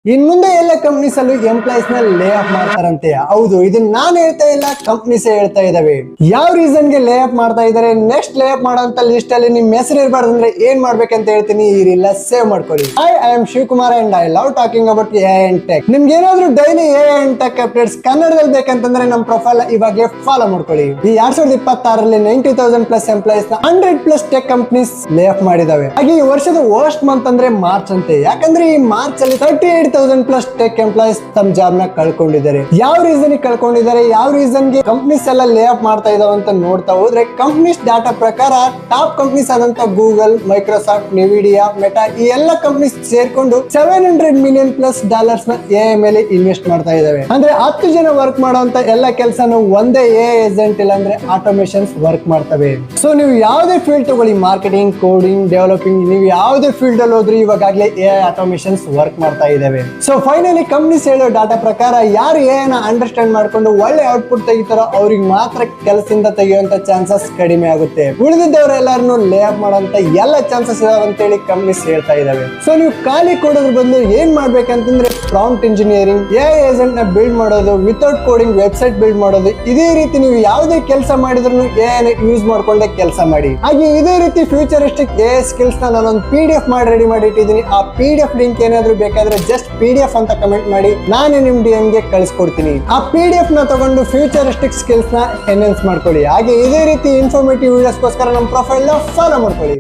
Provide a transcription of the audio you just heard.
ಇನ್ ಮುಂದೆ ಎಲ್ಲ ಕಂಪ್ನೀಸ್ ಅಲ್ಲೂ ಎಂಪ್ಲಾಯೀಸ್ ನ ಲೇ ಆಫ್ ಮಾಡ್ತಾರಂತೆ. ಹೌದು, ಇದನ್ನ ನಾನು ಹೇಳ್ತಾ ಇಲ್ಲ, ಕಂಪ್ನೀಸ್ ಹೇಳ್ತಾ ಇದಾವೆ. ಯಾವ ರೀಸನ್ ಗೆ ಲೇ ಆಫ್ ಮಾಡ್ತಾ ಇದಾರೆ, ನೆಕ್ಸ್ಟ್ ಲೇ ಆಫ್ ಮಾಡೋಂತ ಲಿಸ್ಟ್ ಅಲ್ಲಿ ನಿಮ್ ಹೆಸರು ಇರಬಾರ್ದು ಅಂದ್ರೆ ಏನ್ ಮಾಡ್ಬೇಕಂತ ಹೇಳ್ತೀನಿ. ಇರಿಲ್ಲ, ಸೇವ್ ಮಾಡ್ಕೊಳ್ಳಿ. Hi, I am Shivakumar and I love talking about A and tech. ನಿಮ್ಗೆ ಏನಾದ್ರು daily A and tech updates ಕನ್ನಡದಲ್ಲಿ ಬೇಕಂತಂದ್ರೆ ನಮ್ಮ ಪ್ರೊಫೈಲ್ ಇವಾಗಲೇ ಫಾಲೋ ಮಾಡ್ಕೊಳ್ಳಿ. ಈ 2026ರಲ್ಲಿ 90,000+ ಎಂಪ್ಲಾಯೀಸ್ ನ 100+ ಟೆಕ್ ಕಂಪ್ನೀಸ್ ಲೇ ಆಫ್ ಮಾಡಿದಾವೆ. ಹಾಗೆ ಈ ವರ್ಷದ ವರ್ಸ್ಟ್ ಮಂತ್ ಅಂದ್ರೆ ಮಾರ್ಚ್ ಅಂತೆ. ಯಾಕಂದ್ರೆ ಈ ಮಾರ್ಚ್ ಅಲ್ಲಿ 38,000+ ಟೆಕ್ ಎಂಪ್ಲಾಯೀಸ್ ತಮ್ಮ ಜಾಬ್ ನ ಕಳ್ಕೊಂಡಿದ್ದಾರೆ. ಯಾವ ರೀಸನ್ ಕಳ್ಕೊಂಡಿದ್ದಾರೆ, ಯಾವ ರೀಸನ್ ಗೆ ಕಂಪ್ನೀಸ್ ಎಲ್ಲ ಲೇ ಆಫ್ ಮಾಡ್ತಾ ಇದಾವೆ ಅಂತ ನೋಡ್ತಾ ಹೋದ್ರೆ, ಕಂಪ್ನೀಸ್ ಡಾಟಾ ಪ್ರಕಾರ ಟಾಪ್ ಕಂಪ್ನೀಸ್ ಆದಂತ ಗೂಗಲ್, ಮೈಕ್ರೋಸಾಫ್ಟ್, ನಿವಿಡಿಯಾ, ಮೆಟಾ ಈ ಎಲ್ಲ ಕಂಪ್ನೀಸ್ ಸೇರ್ಕೊಂಡು $700 ಮಿಲಿಯನ್+ ನ ಎ ಮೇಲೆ ಇನ್ವೆಸ್ಟ್ ಮಾಡ್ತಾ ಇದಾವೆ. ಅಂದ್ರೆ 10 ಜನ ವರ್ಕ್ ಮಾಡುವಂತ ಎಲ್ಲ ಕೆಲಸನು ಒಂದೇ ಎ ಏಜೆಂಟ್ ಇಲ್ಲ ಅಂದ್ರೆ ಆಟೋಮೇಷನ್ಸ್ ವರ್ಕ್ ಮಾಡ್ತವೆ. ಸೊ ನೀವು ಯಾವುದೇ ಫೀಲ್ಡ್ ತಗೊಳ್ಳಿ, ಮಾರ್ಕೆಟಿಂಗ್, ಕೋಡಿಂಗ್, ಡೆವಲಪಿಂಗ್, ನೀವು ಯಾವುದೇ ಫೀಲ್ಡ್ ಅಲ್ಲಿ ಹೋದ್ರೆ ಇವಾಗಲೇ ಎ ಆಟೋಮೇಷನ್ಸ್ ವರ್ಕ್ ಮಾಡ್ತಾ ಇದಾವೆ. ಸೊ ಫೈನಲಿ ಕಂಪ್ನೀಸ್ ಹೇಳೋ ಡಾಟಾ ಪ್ರಕಾರ ಯಾರು ಏನ ಅಂಡರ್ಸ್ಟ್ಯಾಂಡ್ ಮಾಡ್ಕೊಂಡು ಒಳ್ಳೆ ಔಟ್ಪುಟ್ ತೆಗಿತಾರೋ ಅವ್ರಿಗೆ ಮಾತ್ರ ಕೆಲಸದಿಂದ ತೆಗೆಯುವಂತ ಚಾನ್ಸಸ್ ಕಡಿಮೆ ಆಗುತ್ತೆ. ಉಳಿದಿದ್ದವರೆಲ್ಲರನ್ನು ಲೇ ಆಫ್ ಮಾಡುವಂತ ಎಲ್ಲ ಚಾನ್ಸಸ್ ಇದಾವೆ ಅಂತ ಹೇಳಿ ಕಂಪ್ನೀಸ್ ಹೇಳ್ತಾ ಇದಾವೆ. ಸೊ ನೀವು ಖಾಲಿ ಕೊಡೋದ್ರ ಬದಲು ಏನ್ ಮಾಡ್ಬೇಕಂತಂದ್ರೆ ಪ್ರಾಂಪ್ಟ್ ಇಂಜಿನಿಯರಿಂಗ್, ಎ ಏಜೆಂಟ್ ನ ಬಿಲ್ಡ್ ಮಾಡೋದು, ವಿತೌಟ್ ಕೋಡಿಂಗ್ ವೆಬ್ಸೈಟ್ ಬಿಲ್ಡ್ ಮಾಡೋದು, ಇದೇ ರೀತಿ ನೀವು ಯಾವುದೇ ಕೆಲಸ ಮಾಡಿದ್ರು ಎ ಯೂಸ್ ಮಾಡ್ಕೊಂಡೆ ಕೆಲಸ ಮಾಡಿ. ಹಾಗೆ ಇದೇ ರೀತಿ ಫ್ಯೂಚರಿಸ್ಟಿಕ್ ಎ ಸ್ಕಿಲ್ಸ್ ನ ನಾನೊಂದು PDF ಮಾಡಿ ರೆಡಿ ಮಾಡಿ ಇಟ್ಟಿದ್ದೀನಿ. ಆ PDF ಲಿಂಕ್ ಏನಾದ್ರು ಬೇಕಾದ್ರೆ ಜಸ್ಟ್ PDF ಅಂತ ಕಮೆಂಟ್ ಮಾಡಿ, ನಾನು ನಿಮ್ DM ಗೆ ಕಳಿಸ್ಕೊಡ್ತೀನಿ. ಆ PDF ನ ತಗೊಂಡು ಫ್ಯೂಚರಿಸ್ಟಿಕ್ ಸ್ಕಿಲ್ಸ್ ನ ಎನ್ಹಾನ್ಸ್ ಮಾಡ್ಕೊಳ್ಳಿ. ಹಾಗೆ ಇದೇ ರೀತಿ ಇನ್ಫಾರ್ಮೇಟಿವ್ ವಿಡಿಯೋಸ್ಗೋಸ್ಕರ ನಮ್ಮ ಪ್ರೊಫೈಲ್ ನ ಫಾಲೋ ಮಾಡ್ಕೊಳ್ಳಿ.